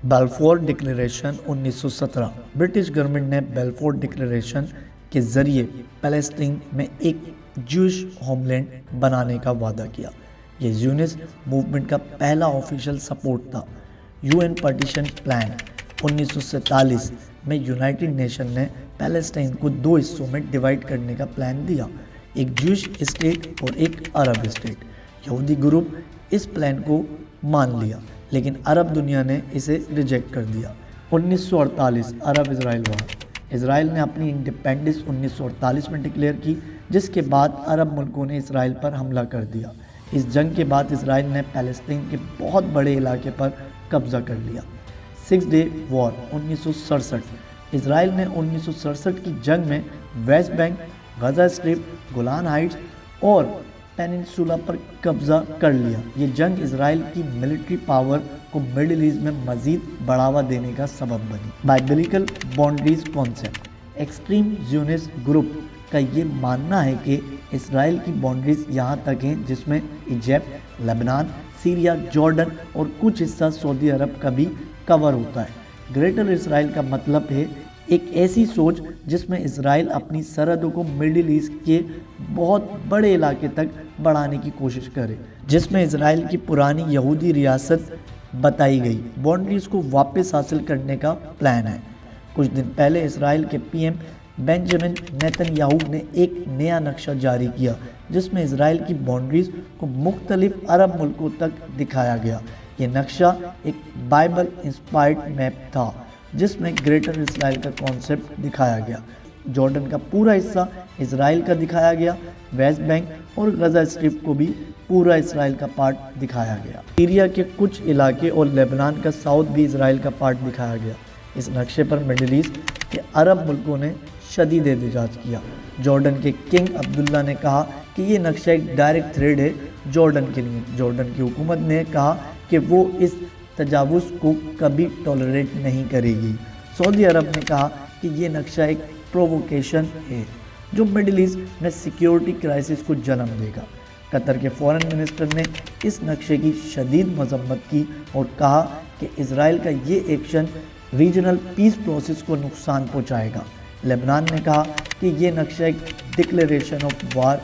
Balfour declaration 1917। British government ने Balfour declaration के ज़रिए पैलेस्टीन में एक ज्यूइश होमलैंड बनाने का वादा किया। ये ज़्यूनिस्ट मूवमेंट का पहला ऑफिशियल सपोर्ट था। यूएन पार्टीशन प्लान 1947 में यूनाइटेड नेशन ने पैलेस्टीन को दो हिस्सों में डिवाइड करने का प्लान दिया, एक ज्यूइश स्टेट और एक अरब स्टेट। यहूदी ग्रुप इस प्लान को मान लिया, लेकिन अरब दुनिया ने इसे रिजेक्ट कर दिया। 1948 अरब इजराइल वार। इजराइल ने अपनी इंडिपेंडेंस 1948 में डिक्लेयर की, जिसके बाद अरब मुल्कों ने इजराइल पर हमला कर दिया। इस जंग के बाद इजराइल ने पैलेस्टीन के बहुत बड़े इलाके पर कब्जा कर लिया। 6 डे वॉर 1967। इजराइल ने 1967 की जंग में West Bank, Gaza Strip, Golan Heights और पेनिनसुला पर कब्जा कर लिया। ये जंग इजराइल की मिलिट्री पावर को मिडिल ईस्ट में मजीद बढ़ावा देने का सबब बनी। Biblical boundaries concept. Extreme Zionist group का ये मानना है कि इजराइल की बाउंड्रीज यहाँ तक हैं जिसमें इजिप्ट, लेबनान, सीरिया, जॉर्डन और कुछ हिस्सा सऊदी अरब का भी कवर होता है। ग्रेटर इजराइल का मतलब है एक ऐसी सोच जिसमें इजराइल अपनी सरहदों को मिडिल ईस्ट के बहुत बड़े इलाके तक बढ़ाने की कोशिश करे, जिसमें इजराइल की पुरानी यहूदी रियासत बताई गई बाउंड्रीज को वापस हासिल करने का प्लान है। कुछ दिन पहले इजराइल के पीएम बेंजामिन नेतन्याहू ने एक नया नक्शा जारी किया, जिसमें इजराइल की बाउंड्रीज को मुख्तलिफ अरब मुल्कों तक दिखाया गया। ये नक्शा एक बाइबल इंस्पायर्ड मैप था, जिसमें ग्रेटर इजराइल का कॉन्सेप्ट दिखाया गया। जॉर्डन का पूरा हिस्सा इजराइल का दिखाया गया, वेस्ट बैंक और गजा स्ट्रिप को भी पूरा इजराइल का पार्ट दिखाया गया। सीरिया के कुछ इलाके और लेबनान का साउथ भी इजराइल का पार्ट दिखाया गया। इस नक्शे पर मिडिल ईस्ट के अरब मुल्कों ने शदीद एहतजाज किया। जॉर्डन के किंग अब्दुल्ला ने कहा कि ये नक्शा एक डायरेक्ट थ्रेड है जॉर्डन के लिए। जॉर्डन की हुकूमत ने कहा कि वो इस तजावुज़ को कभी टॉलरेट नहीं करेगी। सऊदी अरब ने कहा कि ये नक्शा एक प्रोवोकेशन है जो मिडिल ईस्ट में सिक्योरिटी क्राइसिस को जन्म देगा। कतर के फॉरेन मिनिस्टर ने इस नक्शे की शदीद मजम्मत की और कहा कि इजराइल का ये एक्शन रीजनल पीस प्रोसेस को नुकसान पहुंचाएगा। लेबनान ने कहा कि ये नक्शा एक डिक्लेरेशन ऑफ वार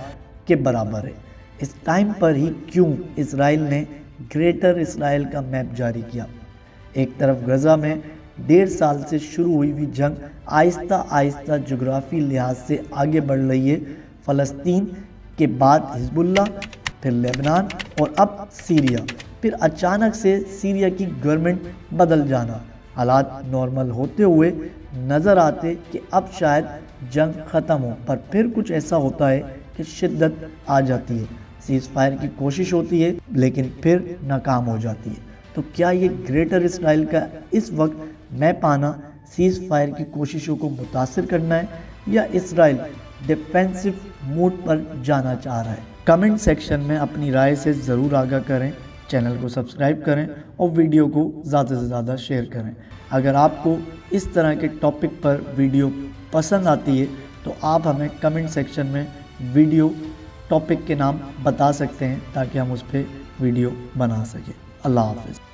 के बराबर है। इस टाइम पर ही क्यों इजराइल ने ग्रेटर इजराइल का मैप जारी किया। एक तरफ गजा में 1.5 साल से शुरू हुई जंग आहिस्ता आहिस्ता जोग्राफी लिहाज से आगे बढ़ रही है। फ़लस्तीन के बाद हिजबुल्लाह, फिर लेबनान और अब सीरिया। फिर अचानक से सीरिया की गवर्नमेंट बदल जाना। हालात नॉर्मल होते हुए नज़र आते कि अब शायद जंग ख़त्म हो, पर फिर कुछ ऐसा होता है कि शिद्दत आ जाती है। सीज़ फायर की कोशिश होती है लेकिन फिर नाकाम हो जाती है। तो क्या ये ग्रेटर इजराइल का इस वक्त मैप आना सीज़ फायर की कोशिशों को मुतासिर करना है या इजराइल डिफेंसिव मोड पर जाना चाह रहा है? कमेंट सेक्शन में अपनी राय से ज़रूर आगाह करें। चैनल को सब्सक्राइब करें और वीडियो को ज़्यादा से ज़्यादा शेयर करें। अगर आपको इस तरह के टॉपिक पर वीडियो पसंद आती है तो आप हमें कमेंट सेक्शन में वीडियो टॉपिक के नाम बता सकते हैं ताकि हम उस पर वीडियो बना सकें। अल्लाह हाफ़िज़।